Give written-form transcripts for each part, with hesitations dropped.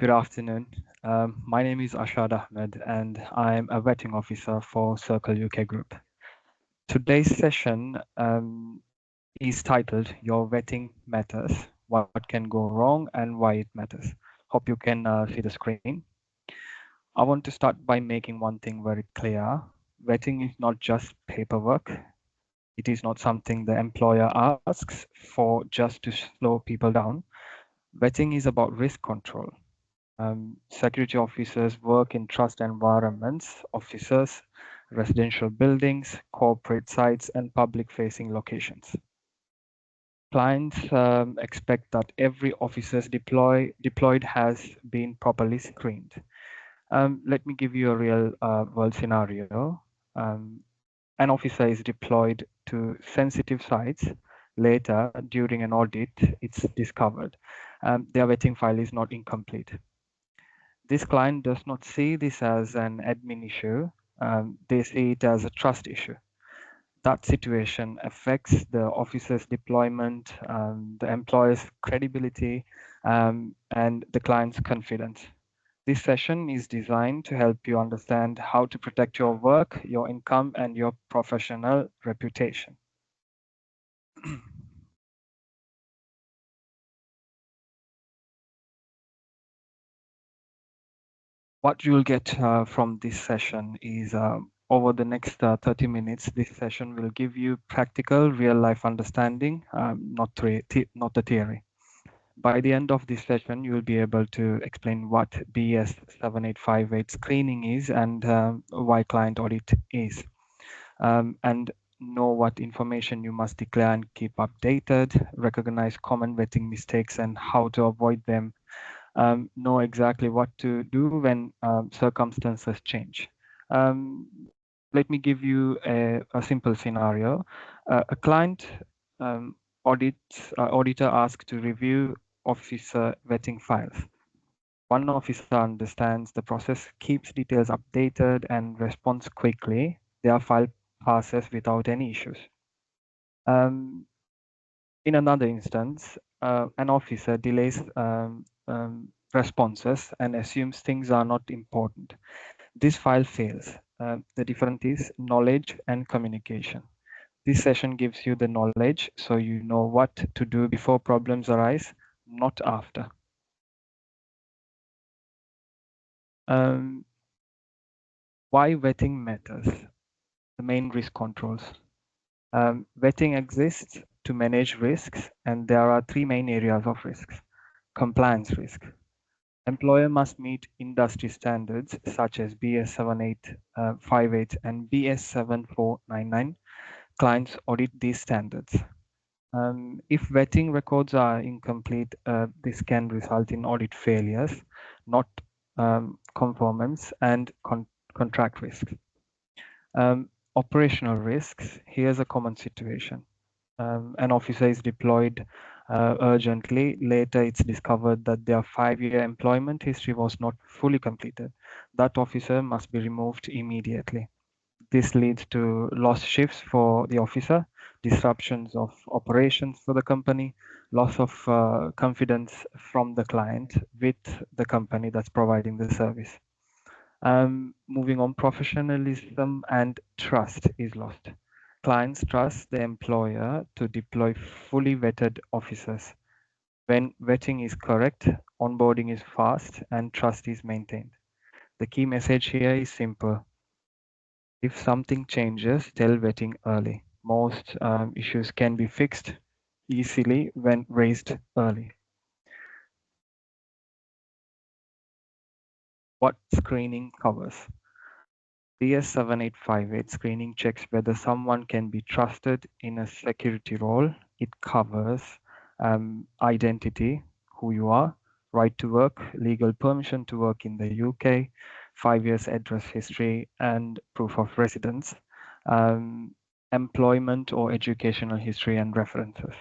Good afternoon. My name is Ashad Ahmed, and I'm a vetting officer for Circle UK Group. Today's session is titled Your Vetting Matters, What Can Go Wrong and Why It Matters. Hope you can see the screen. I want to start by making one thing very clear. Vetting is not just paperwork. It is not something the employer asks for just to slow people down. Vetting is about risk control. Security officers work in trust environments, offices, residential buildings, corporate sites, and public-facing locations. Clients expect that every officer deployed has been properly screened. Let me give you a real world scenario. An officer is deployed to sensitive sites. Later, during an audit, it's discovered their vetting file is not incomplete. This client does not see this as an admin issue. They see it as a trust issue. That situation affects the officer's deployment, the employer's credibility, and the client's confidence. This session is designed to help you understand how to protect your work, your income, and your professional reputation. What you'll get from this session is over the next 30 minutes, this session will give you practical real life understanding, not the theory. By the end of this session, you will be able to explain what BS 7858 screening is and why client audit is, and know what information you must declare and keep updated, recognize common vetting mistakes and how to avoid them, know exactly what to do when circumstances change. Um, Let me give you a simple scenario. A client um, auditor asked to review officer vetting files. One officer understands the process, keeps details updated, and responds quickly. Their file passes without any issues. Um, in another instance, an officer delays responses and assumes things are not important. This file fails. The difference is knowledge and communication. This session gives you the knowledge so you know what to do before problems arise, not after. Um, why vetting matters? The main risk controls. Vetting exists to manage risks, and there are three main areas of risks. Compliance risk. Employer must meet industry standards such as BS 7858 and BS 7499. Clients audit these standards. If vetting records are incomplete, this can result in audit failures, not conformance, and contract risks. Operational risks. Here's a common situation. An officer is deployed urgently. Later, it's discovered that their 5-year employment history was not fully completed. That officer must be removed immediately. This leads to lost shifts for the officer, disruptions of operations for the company, loss of confidence from the client with the company that's providing the service. Moving on, professionalism and trust is lost. Clients trust the employer to deploy fully vetted officers. When vetting is correct, onboarding is fast, and trust is maintained. The key message here is simple. If something changes, tell vetting early. Most issues can be fixed easily when raised early. What screening covers? BS 7858 screening checks whether someone can be trusted in a security role. It covers identity, who you are, right to work, legal permission to work in the UK, 5 years address history, and proof of residence, employment or educational history and references.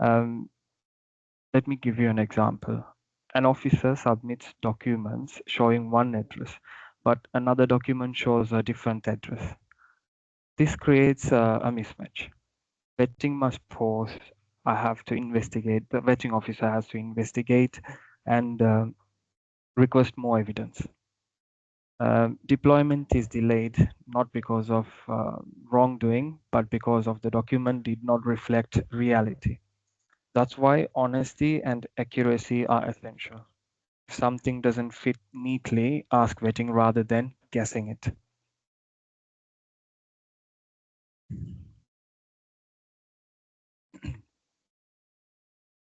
Um, Let me give you an example. An officer submits documents showing one address, but another document shows a different address. This creates a mismatch. Vetting must pause. I have to investigate. The vetting officer has to investigate and request more evidence. Deployment is delayed not because of wrongdoing, but because of the document did not reflect reality. That's why honesty and accuracy are essential. If something doesn't fit neatly, ask vetting rather than guessing it.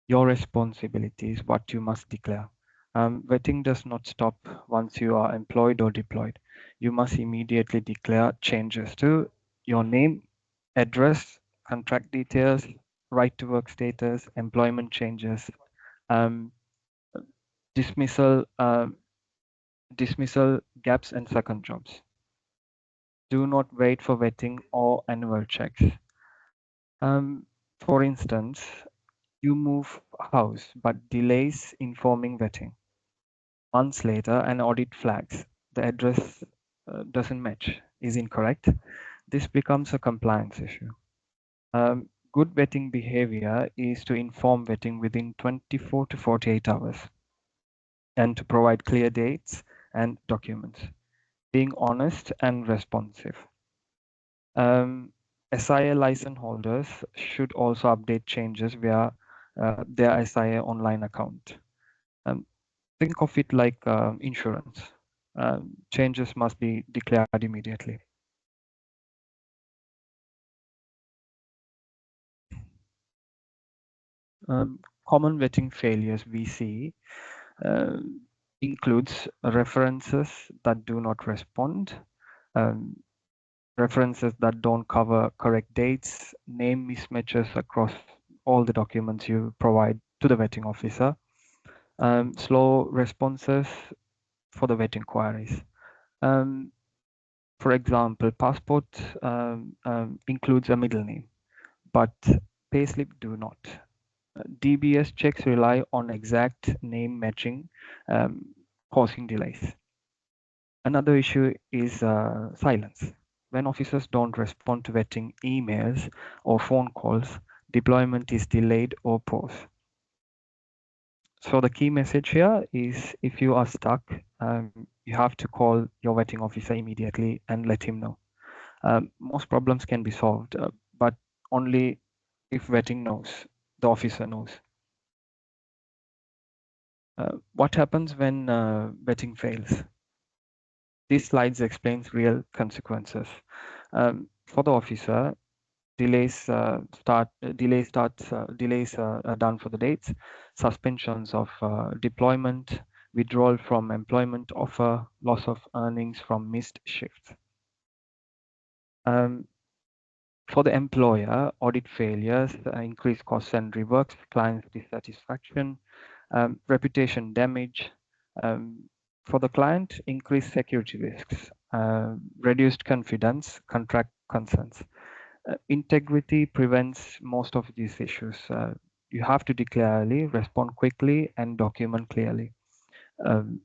Your responsibility is what you must declare. Vetting does not stop once you are employed or deployed. You must immediately declare changes to your name, address, contract details, right to work status, employment changes, um, dismissal, dismissal gaps, and second jobs. Do not wait for vetting or annual checks. Um, for instance, you move house but delays informing vetting. Months later, an audit flags the address doesn't match, is incorrect. This becomes a compliance issue. Good vetting behavior is to inform vetting within 24 to 48 hours and to provide clear dates and documents, being honest and responsive. Um, SIA license holders should also update changes via their SIA online account. Um, think of it like insurance. Changes must be declared immediately. Common vetting failures we see uh, includes references that do not respond, um, references that don't cover correct dates, name mismatches across all the documents you provide to the vetting officer, slow responses for the vetting queries. Um, for example, passport includes a middle name, but payslip do not. DBS checks rely on exact name matching, um, causing delays. Another issue is silence. When officers don't respond to vetting emails or phone calls, deployment is delayed or paused. So the key message here is if you are stuck, you have to call your vetting officer immediately and let him know. Most problems can be solved, but only if vetting knows, the officer knows. What happens when vetting fails? These slides explains real consequences. For the officer, delays are done for the dates, suspensions of deployment, withdrawal from employment offer, loss of earnings from missed shifts. Um, for the employer, audit failures, increased costs and reworks, client dissatisfaction, reputation damage. Um, for the client, increased security risks, reduced confidence, contract concerns. Integrity prevents most of these issues. You have to declare early, respond quickly, and document clearly. Um,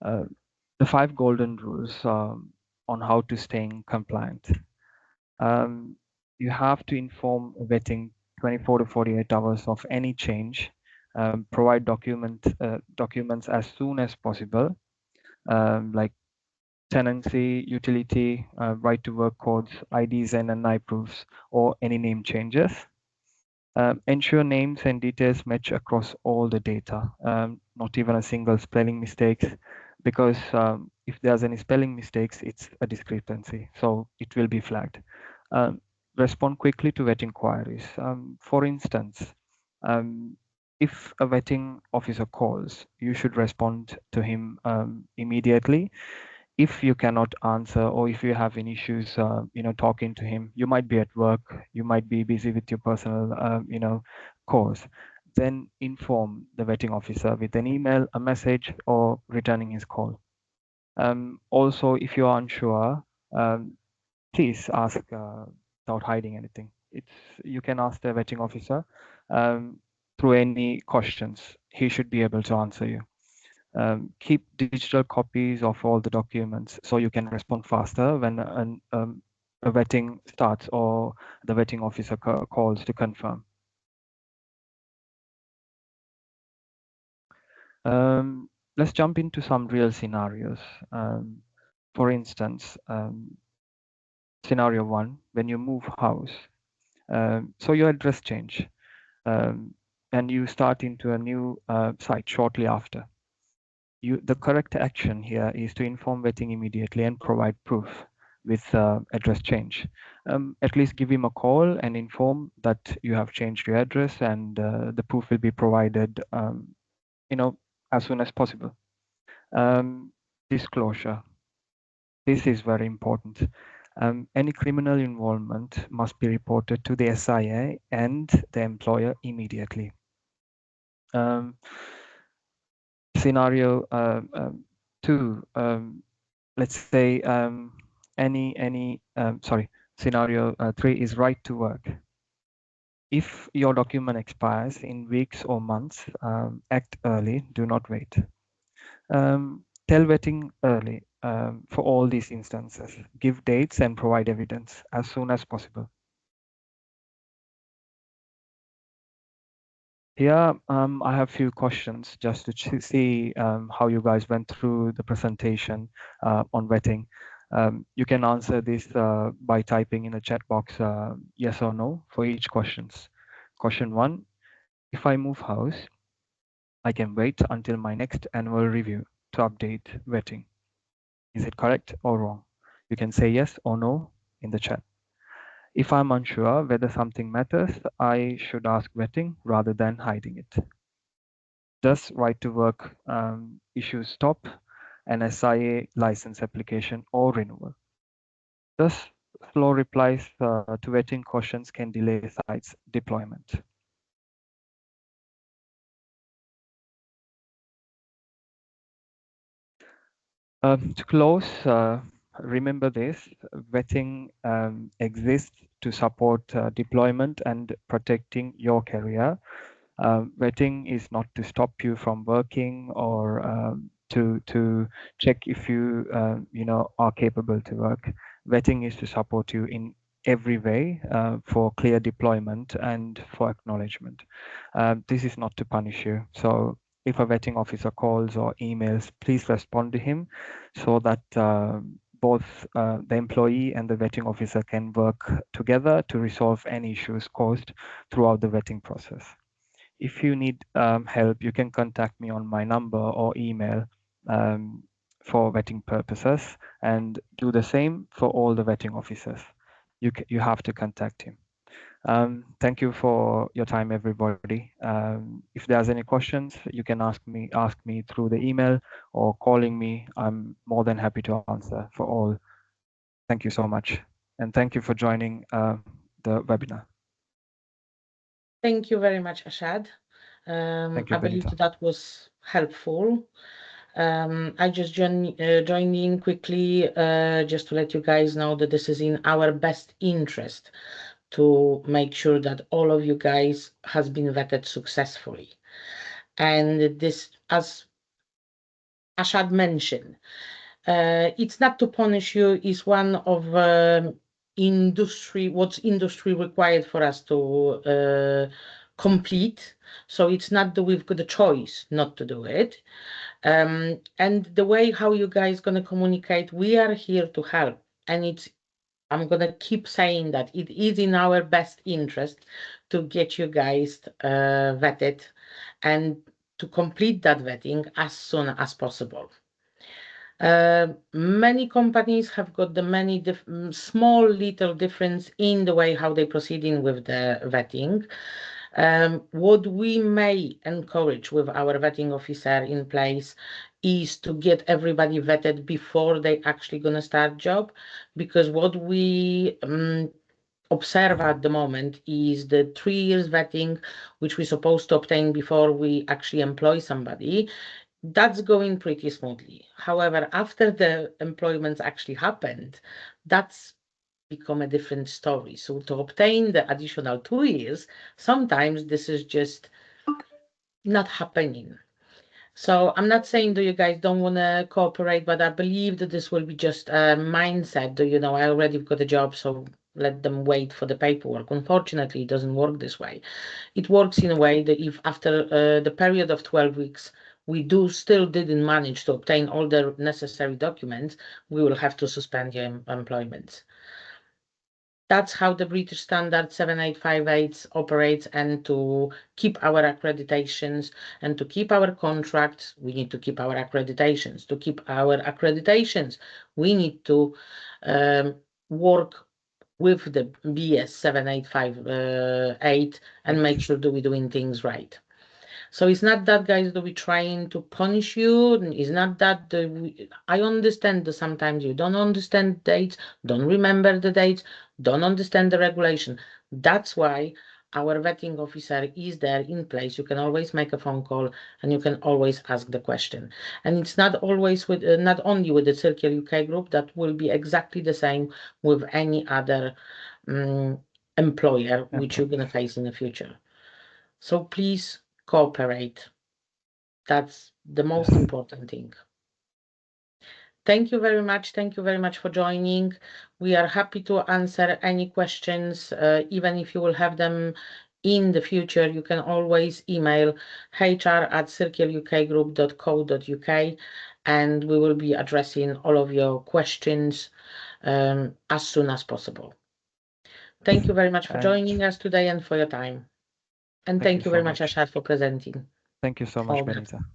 uh, the five golden rules on how to staying compliant. Um, you have to inform vetting 24 to 48 hours of any change. Provide documents as soon as possible, like tenancy, utility, right to work codes, IDs and NI proofs, or any name changes. Ensure names and details match across all the data, not even a single spelling mistakes, because if there's any spelling mistakes, it's a discrepancy, so it will be flagged. Um, Respond quickly to vetting queries. For instance, if a vetting officer calls, you should respond to him immediately. If you cannot answer or if you have any issues talking to him, you might be at work, you might be busy with your personal course, then inform the vetting officer with an email, a message, or returning his call. Also, if you are unsure, um, please ask without hiding anything. It's You can ask the vetting officer um, through any questions. He should be able to answer you. Keep digital copies of all the documents so you can respond faster when a vetting starts or the vetting officer calls to confirm. Let's jump into some real scenarios. For instance, scenario one, when you move house, so your address change, um, and you start into a new site shortly after. The correct action here is to inform vetting immediately and provide proof with address change. At least give him a call and inform that you have changed your address, and the proof will be provided, you know, as soon as possible. Disclosure. This is very important. Any criminal involvement must be reported to the SIA and the employer immediately. Scenario two, let's say sorry, scenario three is right to work. If your document expires in weeks or months, act early, do not wait. Tell vetting early for all these instances. Give dates and provide evidence as soon as possible. Here, I have a few questions just to see how you guys went through the presentation on vetting. You can answer this by typing in the chat box yes or no for each questions. Question one, if I move house, I can wait until my next annual review to update vetting. Is it correct or wrong? You can say yes or no in the chat. If I'm unsure whether something matters, I should ask vetting rather than hiding it. Does right to work issues stop an SIA license application or renewal? Thus, slow replies to vetting questions can delay sites deployment. To close, remember this, vetting exists to support deployment and protecting your career. Vetting is not to stop you from working or to check if you are capable to work. Vetting is to support you in every way for clear deployment and for acknowledgement. This is not to punish you. So if a vetting officer calls or emails, please respond to him so that both the employee and the vetting officer can work together to resolve any issues caused throughout the vetting process. If you need help, you can contact me on my number or email for vetting purposes, and do the same for all the vetting officers. You have to contact him. Thank you for your time, everybody. If there's any questions, you can ask me through the email or calling me. I'm more than happy to answer for all. Thank you so much, and thank you for joining the webinar. Thank you very much, Ashad. Thank you, I believe Benita. that was helpful. I just joined in quickly just to let you guys know that this is in our best interest to make sure that all of you guys has been vetted successfully. And this, as Ashad mentioned, it's not to punish you, it's one of what's industry required for us to complete. So it's not that we've got a choice not to do it. And the way how you guys gonna communicate, we are here to help. And I'm gonna keep saying that it is in our best interest to get you guys vetted and to complete that vetting as soon as possible. Many companies have got the many small little difference in the way how they proceeding with the vetting. What we may encourage with our vetting officer in place is to get everybody vetted before they actually gonna start job, because what we observe at the moment is the 3 years vetting, which we're supposed to obtain before we actually employ somebody. That's going pretty smoothly. However, after the employments actually happened, that's become a different story. So to obtain the additional 2 years, sometimes this is just not happening. So I'm not saying that you guys don't want to cooperate, but I believe that this will be just a mindset that, I already got a job, so let them wait for the paperwork. Unfortunately, it doesn't work this way. It works in a way that if after the period of 12 weeks, we still didn't manage to obtain all the necessary documents, we will have to suspend your employment. That's how the British Standard 7858 operates, and to keep our accreditations and to keep our contracts, we need to keep our accreditations. To keep our accreditations, we need to work with the BS 7858 and make sure that we're doing things right. So it's not that, guys, that we're trying to punish you. It's not that I understand that sometimes you don't understand dates, don't remember the dates, don't understand the regulation. That's why our vetting officer is there in place. You can always make a phone call and you can always ask the question. And it's not always with, not only with the Circle UK group, that will be exactly the same with any other employer which you're going to face in the future. So please cooperate. That's the most important thing. Thank you very much. Thank you very much for joining. We are happy to answer any questions, even if you will have them in the future. You can always email hr@circleukgroup.co.uk, and we will be addressing all of your questions as soon as possible. Thank you very much for joining us today and for your time. And thank you very much, Ashad, for presenting. Thank you so much, Benita.